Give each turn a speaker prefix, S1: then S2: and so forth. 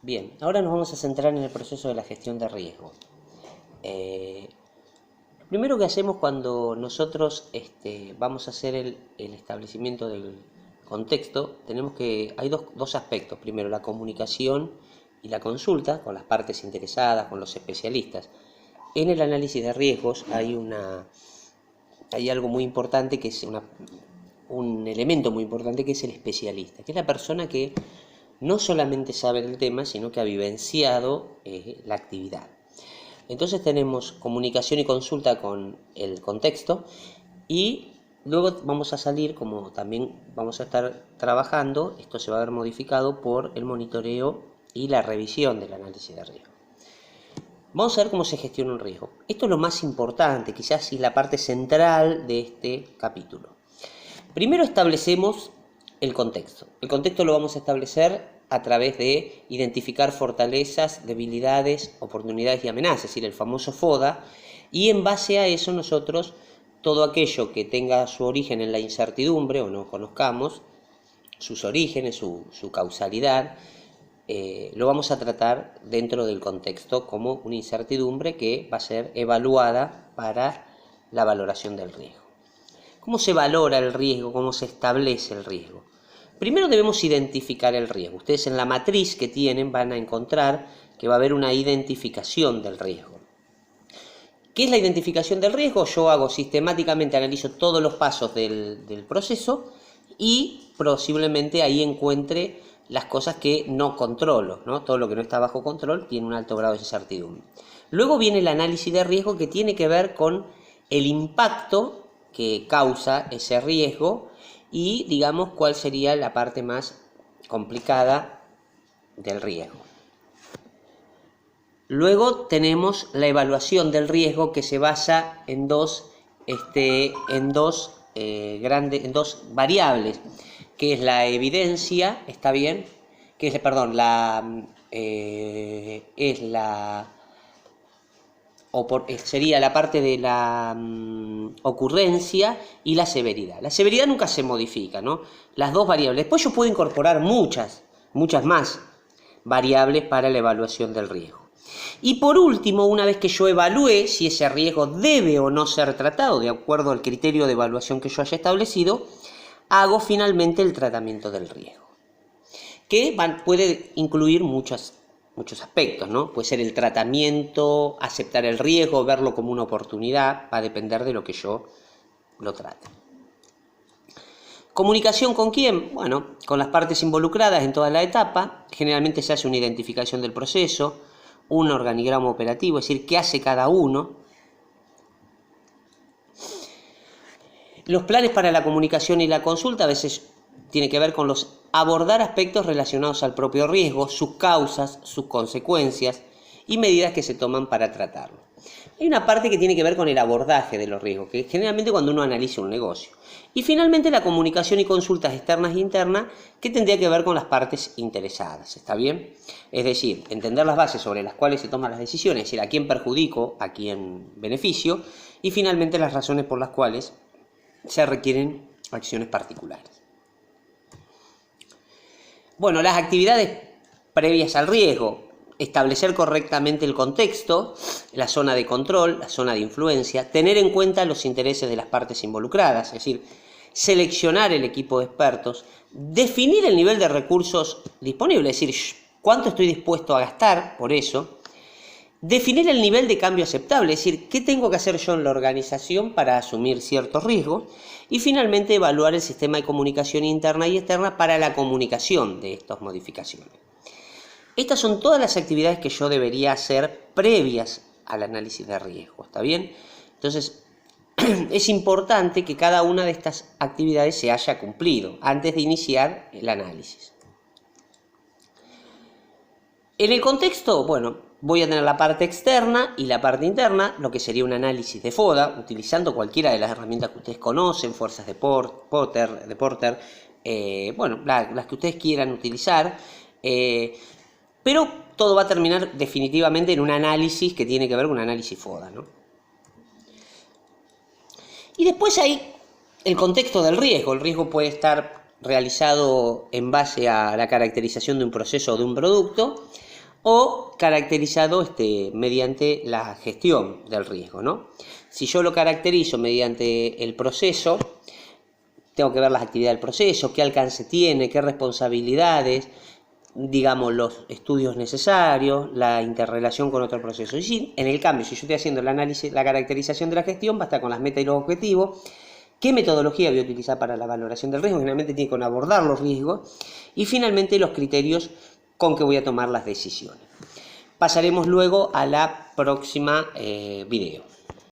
S1: Bien, ahora nos vamos a centrar en el proceso de la gestión de riesgo. Lo primero que hacemos cuando nosotros vamos a hacer el establecimiento del contexto, hay dos aspectos. Primero, la comunicación y la consulta con las partes interesadas, con los especialistas. En el análisis de riesgos hay algo muy importante que es un elemento muy importante que es el especialista, que es la persona que no solamente sabe del tema, sino que ha vivenciado la actividad. Entonces tenemos comunicación y consulta con el contexto y luego vamos a salir, como también vamos a estar trabajando, esto se va a ver modificado por el monitoreo y la revisión del análisis de riesgo. Vamos a ver cómo se gestiona un riesgo. Esto es lo más importante, quizás es la parte central de este capítulo. Primero establecemos el contexto. El contexto lo vamos a establecer a través de identificar fortalezas, debilidades, oportunidades y amenazas, es decir, el famoso FODA, y en base a eso nosotros, todo aquello que tenga su origen en la incertidumbre o no conozcamos, sus orígenes, su causalidad, lo vamos a tratar dentro del contexto como una incertidumbre que va a ser evaluada para la valoración del riesgo. ¿Cómo se valora el riesgo? ¿Cómo se establece el riesgo? Primero debemos identificar el riesgo. Ustedes en la matriz que tienen van a encontrar que va a haber una identificación del riesgo. ¿Qué es la identificación del riesgo? Yo hago sistemáticamente, analizo todos los pasos del proceso y posiblemente ahí encuentre las cosas que no controlo, ¿no? Todo lo que no está bajo control tiene un alto grado de incertidumbre. Luego viene el análisis de riesgo que tiene que ver con el impacto que causa ese riesgo y digamos cuál sería la parte más complicada del riesgo. Luego tenemos la evaluación del riesgo que se basa en dos variables, que es la evidencia, ¿está bien? Que es, perdón, sería la parte de la ocurrencia y la severidad. La severidad nunca se modifica, ¿no? Las dos variables. Después yo puedo incorporar muchas más variables para la evaluación del riesgo. Y por último, una vez que yo evalúe si ese riesgo debe o no ser tratado de acuerdo al criterio de evaluación que yo haya establecido, hago finalmente el tratamiento del riesgo, que puede incluir muchos aspectos, ¿no? Puede ser el tratamiento, aceptar el riesgo, verlo como una oportunidad, va a depender de lo que yo lo trate. ¿Comunicación con quién? Bueno, con las partes involucradas en toda la etapa. Generalmente se hace una identificación del proceso, un organigrama operativo, es decir, qué hace cada uno. Los planes para la comunicación y la consulta a veces tiene que ver con abordar aspectos relacionados al propio riesgo, sus causas, sus consecuencias y medidas que se toman para tratarlo. Hay una parte que tiene que ver con el abordaje de los riesgos, que es generalmente cuando uno analiza un negocio. Y finalmente la comunicación y consultas externas e internas, que tendría que ver con las partes interesadas, ¿está bien? Es decir, entender las bases sobre las cuales se toman las decisiones, es decir, a quién perjudico, a quién beneficio, y finalmente las razones por las cuales se requieren acciones particulares. Bueno, las actividades previas al riesgo: establecer correctamente el contexto, la zona de control, la zona de influencia, tener en cuenta los intereses de las partes involucradas, es decir, seleccionar el equipo de expertos, definir el nivel de recursos disponibles, es decir, cuánto estoy dispuesto a gastar por eso, definir el nivel de cambio aceptable, es decir, qué tengo que hacer yo en la organización para asumir ciertos riesgos, y finalmente evaluar el sistema de comunicación interna y externa para la comunicación de estas modificaciones. Estas son todas las actividades que yo debería hacer previas al análisis de riesgo, ¿está bien? Entonces, es importante que cada una de estas actividades se haya cumplido antes de iniciar el análisis. En el contexto, bueno, voy a tener la parte externa y la parte interna, lo que sería un análisis de FODA, utilizando cualquiera de las herramientas que ustedes conocen, fuerzas de Porter, bueno, las que ustedes quieran utilizar, pero todo va a terminar definitivamente en un análisis que tiene que ver con un análisis FODA, ¿no? Y después hay el contexto del riesgo. El riesgo puede estar realizado en base a la caracterización de un proceso o de un producto, o caracterizado mediante la gestión del riesgo, ¿no? Si yo lo caracterizo mediante el proceso, tengo que ver las actividades del proceso, qué alcance tiene, qué responsabilidades, digamos, los estudios necesarios, la interrelación con otro proceso. Y si, en el cambio, si yo estoy haciendo el análisis, la caracterización de la gestión, basta con las metas y los objetivos, qué metodología voy a utilizar para la valoración del riesgo, generalmente tiene que abordar los riesgos, y finalmente los criterios con que voy a tomar las decisiones. Pasaremos luego a la próxima video.